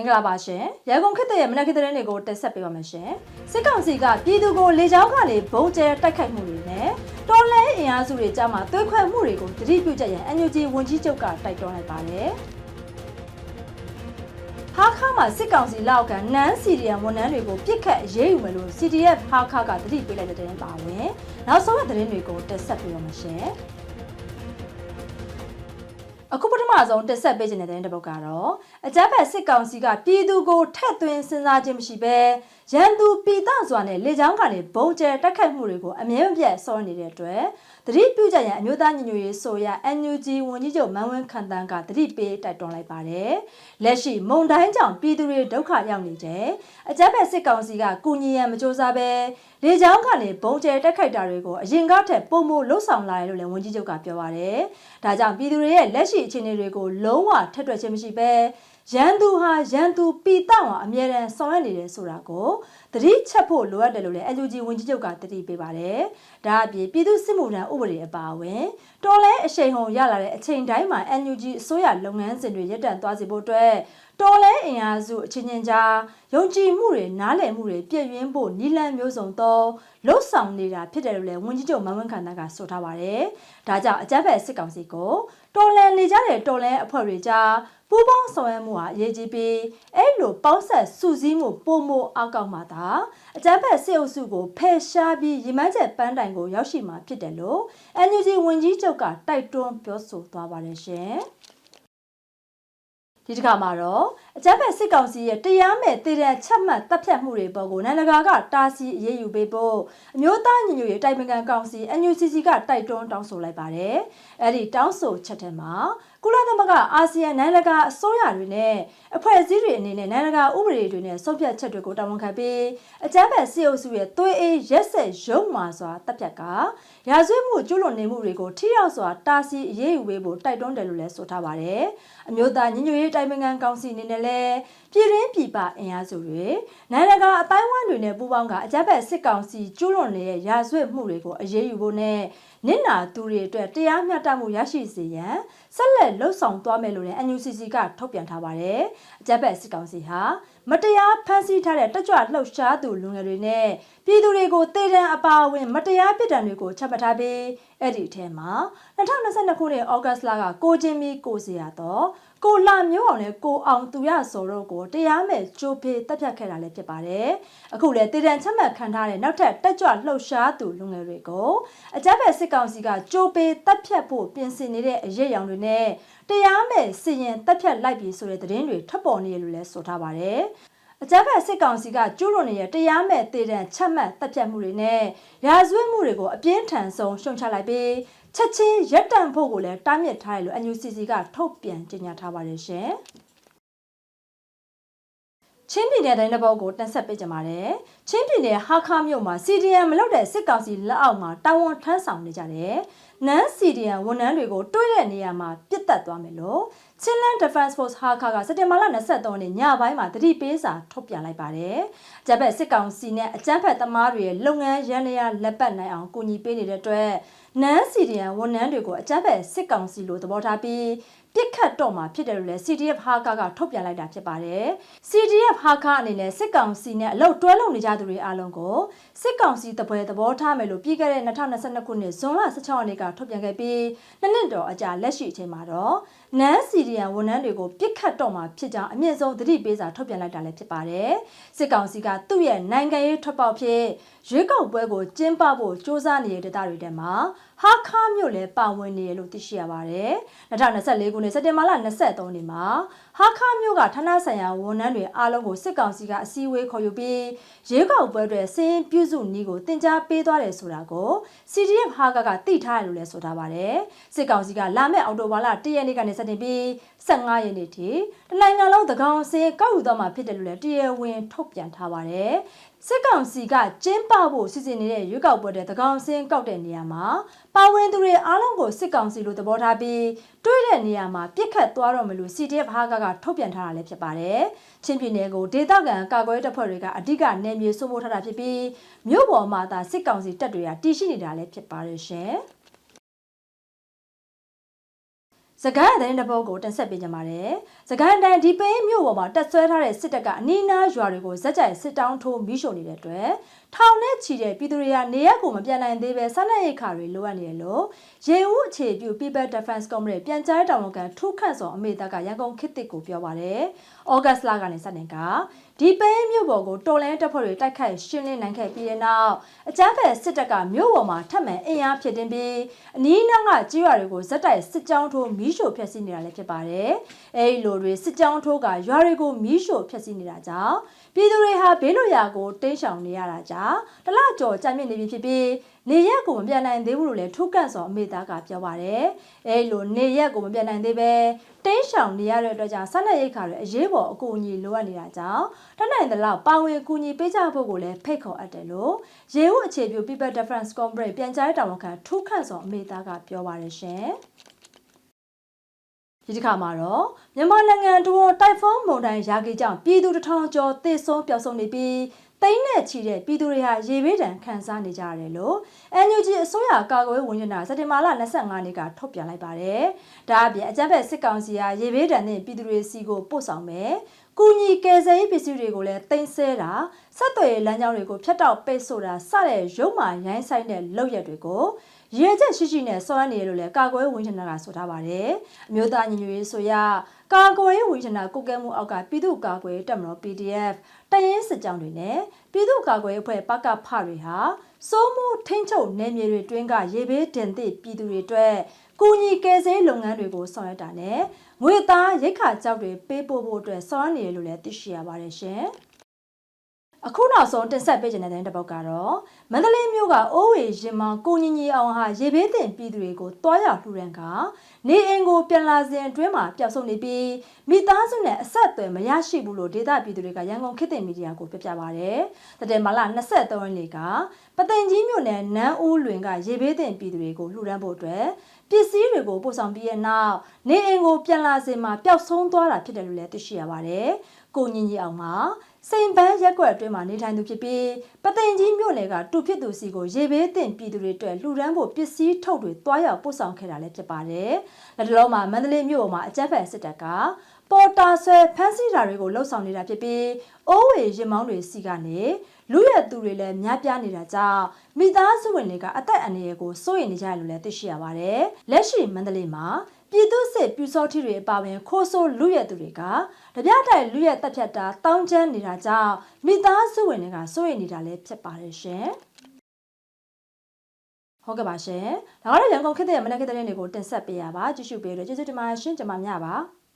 ္ဂလာပါရှင်။ရန်ကုန်ခေတ်ရဲ့မနက်ခင်းသတင်းတွေကိုတင်ဆက်ပေးပါမယ်ရှင်။စစ်ကောင်စီကပြည်သူကိုလေကြောင်းကနေဘုံကျဲတိုက်ခိုက်မှုတွေနဲ့တော်လှန်အင်အားစုတွေကြားမှာသွေးခွဲမှုတွေကိုတတိပြုချက်ရန် NUG ဝန်ကြီးချုပ်ကတိုက်တွန်းလိုက်ပါတယ်။ဟာခါမှာစစ်ကောင်စီလက်အောက်ကနန်းစီရီယံဝန်ထမ်းတွေကိုပြစ်ခတ်အရေးယူမယ်လို့ CDF ဟာခါကတတိပေးလိုက်တဲ့သတင်းပါဝင်။နောက်ဆုံးတဲ့သတင်းတွေကိုတင်ဆက်ပေးပါမယ်ရှင်။အခုပထမဆုံးတက်ဆက်ပေးခြင်းတဲ့တဲ့တစ်ပုဒ်ကတော့အကြမ်းဖက်စစ်ကောင်စီကပြည်သူကိုထက်သွင်းစဉ်းစားခြင်းမရှိဘဲရန်သူပြည်သားစွာနဲ့လေကြောင်းကနေဘုံကျဲတိုက်ခိုက်မှုတွေကိုအမြဲမပြတ်ဆောနေတဲ့အတွက်သတိပြုကြရန်အမျိုးသားညီညွတ်ရေးဆိုရ NUG ဝန်ကြီးချုပ်မန်းဝင်းခန့်တန်းကသတိပေးတိုက်တွန်းလိုက်ပါတယ်။လက်ရှိမုံတိုင်းကြောင့်ပြည်သူတွေဒုက္ခရောက်နေတဲ့အကြမ်းဖက်စစ်ကောင်စီကကုညီရန်မကြိုးစားဘဲလေကြောင်းကနေဘုံကျဲတိုက်ခိုက်တာတွေကိုအရင်ကထက်ပုံမို့လှုပ်ဆောင်လာတယ်လို့လည်းဝန်ကြီးချုပ်ကပြောပါတယ်။ဒါကြောင့်ပြည်သူတွေရဲ့လက်ရှိအခြေအနေတွေကိုလုံးဝထက်တွက်ခြင်းမရှိဘဲရန်သူဟာရန်သူပြည်တောင်အမြဲတမ်းဆောင်ရွက်နေတယ်ဆိုတာကိုသတိချက်ဖို့လိုအပ်တယ်လို့လည်း NUG ဝန်ကြီးချုပ်ကသတိပေးပါတယ်။ဒါအပြင်ပြည်သူစစ်မှုထမ်းဥပဒေအပါအဝင်တော်လဲအရှိန်ဟုန်ရလာတဲ့အချိန်တိုင်းမှာ NUG အစိုးရလုပ်ငန်းစဉ်တွေရပ်တန့်သွားစေဖို့အတွက်တော်လဲအင်အားစုအချင်းချင်းကြားယုံကြည်မှုတွေနားလည်မှုတွေပြည့်ဝင်းဖို့နီလန်မျိုးစုံသောလှုပ်ဆောင်နေတာဖြစ်တယ်လို့လည်းဝန်ကြီးချုပ်မန်းဝင်းခန့်တန်းကဆိုထားပါတယ်။ဒါကြောင့်အကြမ်းဖက်စစ်ကောင်စီကိုတော်လဲလေကြတဲ့တော်လဲအဖွဲ့တွေကြားပူးပေါင်းဆောင်ရွက်မှုဟာအရေးကြီးပြီးအဲ့လိုပေါင်းဆက်စုစည်းမှုပုံမအောက်ကောက်မှာသာအကြမ်းဖက်စစ်အုပ်စုကိုဖယ်ရှားပြီးရည်မှန်းချက်ပန်းတိုင်ကိုရောက်ရှိမှာဖြစ်တယ်လို့ NUG ဝန်ကြီးချုပ်ကတိုက်တွန်းပြောဆိုသွားပါတယ်ရှင်။ဒီတစ်ခါမှာတော့အကြမ်းဖက်စစ်ကောင်စီရဲ့တရားမဲ့တည်တဲ့ချက်မှတ်တပ်ဖြတ်မှုတွေပေါ်ကိုနိုင်ငံတကာကတားဆီးအရေးယူပေးဖို့အမျိုးသားညီညွတ်ရေးတိုင်ပင်ခံကောင်စီ NUCC ကတိုက်တွန်းတောင်းဆိုလိုက်ပါတယ်။အဲ့ဒီတောင်းဆိုချက်ထဲမှာကုလသမဂ္ဂအာဆီယံနိုင်ငံတကာအစိုးရတွေနဲ့အဖွဲ့အစည်းတွေအနေနဲ့နိုင်ငံတကာဥပဒေတွေနဲ့ဆုံးဖြတ်ချက်တွေကိုတာဝန်ခံပြီးအကြမ်းဖက်စစ်အုပ်စုရဲ့သွေးအေးရက်ဆက်ရုံမာစွာတပ်ဖြတ်ကရာဇဝတ်မှုကျူးလွန်နေမှုတွေကိုထိရောက်စွာတားဆီးအရေးယူပေးဖို့တိုက်တွန်းတယ်လို့လည်းဆိုထားပါတယ်။အမျိုးသားညီညွတ်ရေးတိုင်ပင်ခံကောင်စီအနေနဲ့လည်းပြည်တွင်းပြည်ပအင်အားစုတွေနိုင်ငံတကာအတိုင်းအဝိုင်းတွေနဲ့ပူးပေါင်းကအကြမ်းဖက်စစ်ကောင်စီကျူးလွန်နေတဲ့ရာဇဝတ်မှုတွေကိုအရေးယူဖို့နဲ့နစ်နာသူတွေအတွက်တရားမျှတမှုရရှိစေရန်ဆက်လက်လှုပ်ဆောင်သွားမယ်လို့လည်း NUCC ကထုတ်ပြန်ထားပါတယ်။အကြမ်းဖက်စစ်ကောင်စီဟာမတရားဖမ်းဆီးထားတဲ့တက်ကြွလှုပ်ရှားသူလူငယ်တွေနဲ့ပြည်သူတွေကိုတေတံအပါအဝင်မတရားပြစ်ဒဏ်တွေကိုချမှတ်ထားပြီးအဲ့ဒီအထက်မှာ2022ခုနှစ်ဩဂတ်လကကိုချင်းမီကိုစီရတော့ကိုလာမျိုးအောင်နဲ့ကိုအောင်သူရစော်တို့ကိုတရားမဲ့ကြိုးဖေးတပ်ဖြတ်ခဲ့တာလည်းဖြစ်ပါတယ်။အခုလည်းတေတံချမှတ်ခံထားတဲ့နောက်ထပ်တက်ကြွလှုပ်ရှားသူလူငယ်တွေကိုအကြမ်းဖက်စစ်ကောင်စီကကြိုးဖေးတပ်ဖြတ်ဖို့ပြင်ဆင်နေတဲ့အရေးအယောင်တွေနဲ့တရားမဲ့စီရင်တပ်ဖြတ်လိုက်ပြီဆိုတဲ့သတင်းတွေထွက်ပေါ်နေရလို့လည်းဆိုထားပါတယ်။အကြမ်းဖက်စစ်ကောင်စီကကျူးလွန်နေတဲ့တရားမဲ့တေတံချက်မှတ်တပ်ဖြတ်မှုတွေနဲ့ရာဇဝတ်မှုတွေကိုအပြင်းထန်ဆုံးရှုံချလိုက်ပြီးချက်ချင်းရပ်တန့်ဖို့ကိုလည်းတားမြစ်ထားတယ်လို့ NUCC ကထုတ်ပြန်ကြေညာထားပါတယ်ရှင်။ချင်းပြည်နယ်တိုင်းတစ်ပုဒ်ကိုတင်ဆက်ပေးကြပါမယ်။ချင်းပြည်နယ်ဟာခါမြို့မှာ CDM မလုပ်တဲ့စစ်ကောင်စီလက်အောက်မှာတာဝန်ထမ်းဆောင်နေကြတယ်။နန်း CDM ဝန်ထမ်းတွေကိုတွေးတဲ့နေရာမှာပြစ်တက်သွားမယ်လို့Chinland Defense Force ဟာခါကစက်တင်ဘာလ23ရက်နေ့ညပိုင်းမှာတတိပေးစာထုတ်ပြန်လိုက်ပါတယ်။ဂျပန်စစ်ကောင်စီနဲ့အကြမ်းဖက်သမားတွေရဲ့လုပ်ငန်းရန်နေရလက်ပတ်နိုင်အောင်ကူညီပေးနေတဲ့အတွက်နန်း CDM ဝန်ထမ်းတွေကိုအကြမ်းဖက်စစ်ကောင်စီလိုသဘောထားပြီးပြစ်ခတ်တော့မှာဖြစ်တယ်လို့လည်း CDF ဟာခါကထုတ်ပြန်လိုက်တာဖြစ်ပါတယ်။ CDF ဟာခါအနေနဲ့စစ်ကောင်စီနဲ့အလုပ်တွဲလုပ်နေကြသူတွေအားလုံးကိုစစ်ကောင်စီတပွဲသဘောထားမယ်လို့ပြီးခဲ့တဲ့2022ခုနှစ်ဇွန်လ16ရက်နေ့ကထုတ်ပြန်ခဲ့ပြီးနှစ်တော်အကြာလက်ရှိအချိန်မှာတော့နန်း CDM ဝန်ထမ်းတွေကိုပြစ်ခတ်တော့မှာဖြစ်ကြောင်းအမြင့်ဆုံးသတိပေးစာထုတ်ပြန်လိုက်တာလည်းဖြစ်ပါတယ်။စစ်ကောင်စီကသူ့ရဲ့နိုင်ငံရေးထွက်ပေါက်ဖြစ်ရွေးကောက်ပွဲကိုကျင်းပဖို့စ조사နေတဲ့ဒေသတွေထဲမှာဟာခါမြို့လည်းပါဝင်နေရလို့သိရှိရပါတယ်။2024ခုနှစ်စက်တင်ဘာလ23ရက်နေ့မှာဟာခါမြို့ကဌာနဆိုင်ရာဝန်ထမ်းတွေအားလုံးကိုစစ်ကောင်စီကအစည်းအဝေးခေါ်ယူပြီးရွေးကောက်ပွဲတွေစင်းပြုစုနည်းကိုတင် जा ပေးသွားတယ်ဆိုတာကို CDF ဟာကသိထားတယ်လို့လည်းဆိုထားပါတယ်။စစ်ကောင်စီကလာမယ့်အောက်တိုဘာလ1ရက်နေ့ကနေစတင်ပြီး15ရက်နေ့ထိတနိုင်ငံလုံးသကောင်စင်းကောက်ယူသွားမှာဖြစ်တယ်လို့လည်းတရားဝင်ထုတ်ပြန်ထားပါတယ်။စစ်ကောင်စီကကျင်းပဖို့စီစဉ်နေတဲ့ရွေးကောက်ပွဲတဲ့သကောင်စင်းကောက်တဲ့နေရာမှာပါဝင်သူတွေအားလုံးကိုစစ်ကောင်စီလိုသဘောထားပြီးတွေးတဲ့နေရာမှာပြစ်ခတ်သွားတော့မလို့ CDF ဟာကထုတ်ပြန်ထားတာလည်းဖြစ်ပါတယ်။ချင်းပြည်နယ်ကိုဒေသခံကာကွယ်တပ်ဖွဲ့တွေကအဓိကနေမြေစိုးမိုးထားတာဖြစ်ပြီးမြို့ပေါ်မှာသာစစ်ကောင်စီတပ်တွေကတည်ရှိနေတာလည်းဖြစ်ပါတယ်ရှင်။ စကိုင်းတဲ့ဘောကိုတင်ဆက်ပေးကြပါမယ်။စကိုင်းတိုင်းဒီပိန်းမြို့ပေါ်မှာတက်ဆွဲထားတဲ့စစ်တပ်ကအနီးနားရွာတွေကိုဇက်ကြိုက်စစ်တောင်းထိုးမိရှုနေတဲ့အတွက်ထောင်နဲ့ချီတဲ့ပြည်သူတွေကနေရက်ကိုမပြန်နိုင်သေးပဲဆက်လက်ရိတ်ခါတွေလိုအပ်နေတယ်လို့ရေဦးအခြေပြု People Defense Comrade ပြန်ကြားတောင်ဝန်ခံထူးခန့်စောအမေသားကရန်ကုန်ခေတ်တစ်ကိုပြောပါတယ်။ဩဂတ်လကနေစတင်ကဒီပိန်းမြို့ပေါ်ကိုတော်လန်တပ်ဖွဲ့တွေတိုက်ခိုက်ရှင်းလင်းနိုင်ခဲ့ပြီးတဲ့နောက်အကြမ်းဖက်စစ်တပ်ကမြို့ပေါ်မှာထပ်မံအင်အားဖြစ်တင်ပြီးအနီးနားကကြေးရွာတွေကိုဇက်တိုက်စစ်ကြောင်းထိုးမိရှုဖျက်ဆီးနေတာလည်းဖြစ်ပါတယ်။အဲဒီလိုတွေစစ်ကြောင်းထိုးကရွာတွေကိုမိရှုဖျက်ဆီးနေတာကြောင့်ပြည်သူတွေဟာဘေးလွတ်ရာကိုတိမ်းရှောင်နေရတာကြောင့်တလကျော်ကြာမြင့်နေပြီဖြစ်ပြီးနေရက်ကိုမပြန်နိုင်သေးဘူးလို့လည်းထုတ်ကန်စောအမေသားကပြောပါတယ်။အဲဒီလိုနေရက်ကိုမပြန်နိုင်သေးပဲတိမ်းရှောင်နေရတဲ့အတွက်ကြောင့်ဆက်လက်ရိတ်ခါတွေအရေးပေါ်အကူအညီလိုအပ်နေတာကြောင့်တနိုင်တဲ့လောက်ပါဝင်ကူညီပေးကြဖို့ကိုလည်းဖိတ်ခေါ်အပ်တယ်လို့ရေဦးအခြေပြု People Defense Comrade ပြန်ကြားတောင်ဝန်ခံထူးခန့်စောအမေသားကပြောပါတယ်ရှင်။ဒီတစ်ခါမှာတော့မြန်မာနိုင်ငံတွင်းတိုက်ဖုန်းမုန်တိုင်းရာဂီကြောင့်ပြည်သူ1000ကျော်သေဆုံးပျောက်ဆုံးနေပြီးတိန်းနဲ့ချီတဲ့ပြည်သူတွေဟာရေဘေးဒဏ်ခံစားနေကြရတယ်လို့ NUG အစိုးရကာကွယ်ဝန်ကြီးဌာနစက်တင်ဘာလ25ရက်နေ့ကထုတ်ပြန်လိုက်ပါတယ်။ဒါအပြင်အကြမ်းဖက်စစ်ကောင်စီဟာရေဘေးဒဏ်နဲ့ပြည်သူတွေစီကိုပို့ဆောင်မယ်။ကူညီကယ်ဆယ်ရေးပစ္စည်းတွေကိုလည်းတင်ဆဲတာဆက်သွယ်ရေးလမ်းကြောင်းတွေကိုဖျက်တောက်ပိတ်ဆို့တာစတဲ့ရုံမာရိုင်းဆိုင်တဲ့လုပ်ရက်တွေကိုရဲချက်ရှိရှိနဲ့စောရနေရလို့လည်းကာကွယ်ဝန်ကြီးဌာနကဆိုထားပါတယ်။အမျိုးသားညီညွတ်ရေးဆိုရကာကွယ်ရေးဝန်ကြီးဌာနကုကဲမှုအောက်ကပြည်သူ့ကာကွယ်တပ်မတော် PDF တရင်စစ်ကြောင်းတွေနဲ့ပြည်သူ့ကာကွယ်ရေးအဖွဲ့ပကဖတွေဟာစိုးမိုးထိန်းချုပ်နယ်မြေတွေတွင်းကရေဘေးဒဏ်သည့်ပြည်သူတွေအတွက်ကူညီကယ်ဆယ်လုပ်ငန်းတွေကိုဆောင်ရွက်တာနဲ့ငွေသားရိတ်ခါကြောက်တွေပေးပို့ဖို့အတွက်ဆောင်ရွက်နေရလို့လည်းသိရှိရပါတယ်ရှင်။အခုနောက်ဆုံးတင်ဆက်ပေးခြင်းတဲ့တစ်ပုဒ်ကတော့မန္တလေးမြို့ကအိုးဝေရင်မောင်ကိုညီညီအောင်ဟာရေဘေးသင့်ပြည်သူတွေကိုတွားရောက်လှူဒန်းကနေအိမ်ကိုပြန်လာစဉ်အတွင်းမှာပျောက်ဆုံးနေပြီးမိသားစုနဲ့အဆက်အသွယ်မရရှိဘူးလို့ဒေသပြည်သူတွေကရန်ကုန်ခေတ်သစ်မီဒီယာကိုပြပြပါတယ်။တတဲမလ23ရက်နေ့ကပသိမ်ကြီးမြို့နယ်နန်းဦးလွင်ကရေဘေးသင့်ပြည်သူတွေကိုလှူဒန်းဖို့အတွက်ပစ္စည်းတွေကိုပို့ဆောင်ပြီးတဲ့နောက်နေအိမ်ကိုပြန်လာစဉ်မှာပျောက်ဆုံးသွားတာဖြစ်တယ်လို့လည်းသိရှိရပါတယ်။ကိုညီညီအောင်မှာစိန်ပန်းရက်ကွက်အတွင်းမှာနေထိုင်သူဖြစ်ပြီးပသိမ်ကြီးမြို့နယ်ကတူဖြစ်သူစီကိုရေဘေးသင့်ပြည်သူတွေအတွက်လှူဒန်းဖို့ပစ္စည်းထုတ်တွေတွားရောက်ပို့ဆောင်ခဲ့တာလည်းဖြစ်ပါတယ်။လက်တလုံးမှာမန္တလေးမြို့မှာအကြမ်းဖက်စစ်တပ်ကပေါ်တာဆွဲဖမ်းဆီးတာတွေကိုလှုပ်ဆောင်နေတာဖြစ်ပြီးအိုးဝေရင်မောင်းတွေစီကနေလူရဲသူတွေလည်းများပြားနေတာကြောင့်မိသားစုဝင်တွေကအသက်အန္တရာယ်ကိုစိုးရိမ်နေကြရလို့လည်းသိရှိရပါတယ်။လက်ရှိမန္တလေးမှာပြည်သူစစ်ပြူစောထီတွေအပါအဝင်ခိုးဆိုးလူရဲသူတွေကတပြတိုက်လူရဲတက်ဖြတ်တာတောင်းကျမ်းနေတာကြောင့်မိသားစုဝင်တွေကစိုးရိမ်နေတာလည်းဖြစ်ပါတယ်ရှင်။ဟုတ်ကဲ့ပါရှင်။ဒါကတော့ရန်ကုန်ခေတ်ရဲ့မနက်ခင်းသတင်းတွေကိုတင်ဆက်ပေးရပါကြည့်ရှုပေးလို့ကျေးဇူးတင်ပါတယ်ရှင်ကျွန်မများပါ။